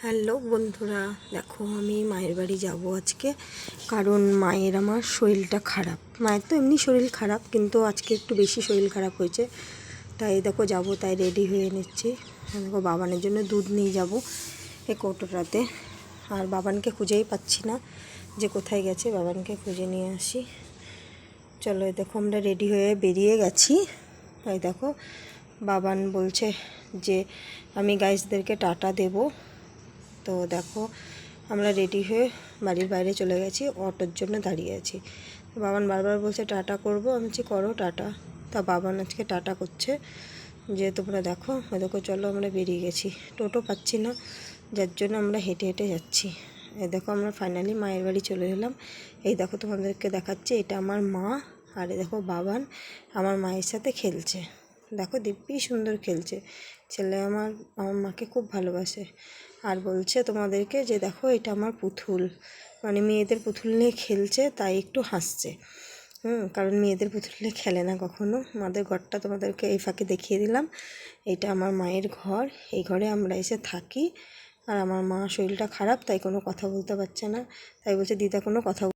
Hello বন্ধুরা, দেখো আমি মায়ের বাড়ি যাব আজকে। কারণ মায়ের আমার শরীরটা খারাপ। মায়ের তো এমনি শরীর খারাপ, কিন্তু আজকে একটু বেশি শরীর খারাপ হয়েছে। তাই দেখো যাব, তাই রেডি হয়ে নিচ্ছি। দেখো বাবানের জন্য দুধ নিয়ে যাব এই কৌটোটাতে। আর বাবানকে খুঁজেই পাচ্ছি না যে কোথায় গেছে, বাবানকে খুঁজে নিয়ে আসি। চলো, দেখো আমরা রেডি হয়ে বেরিয়ে গেছি। তাই দেখো বাবান বলছে যে আমি গাইসদেরকে টাটা দেব। তো দেখো আমরা রেডি হয়ে বাড়ির বাইরে চলে গেছি, অটোর জন্য দাঁড়িয়ে আছি। বাবান বারবার বলছে টাটা করব, আমি বলছি করো টাটা। তা বাবান আজকে টাটা করছে যে তোমরা দেখো। দেখো চলো আমরা বেরিয়ে গেছি, টোটো পাচ্ছি না, যার জন্য আমরা হেঁটে হেঁটে যাচ্ছি। এই দেখো আমরা ফাইনালি মায়ের বাড়ি চলে এলাম। এই দেখো তোমাদেরকে দেখাচ্ছি, এটা আমার মা। আর এই দেখো বাবান আমার মায়ের সাথে খেলছে। দেখো দিব্যি সুন্দর খেলছে। ছেলে আমার মাকে খুব ভালোবাসে। আর বলছে তোমাদেরকে যে দেখো এটা আমার পুতুল, মানে মেয়েদের পুতুল নিয়ে খেলছে, তাই একটু হাসছে। কারণ মেয়েদের পুতুল নিয়ে খেলে না কখনো। মাদের ঘরটা তোমাদেরকে এই ফাঁকে দেখিয়ে দিলাম। এটা আমার মায়ের ঘর, এই ঘরে আমরা এসে থাকি। আর আমার মা শরীরটা খারাপ, তাই কোনো কথা বলতে পারছে না। তাই বলছে দিদা কোনো কথা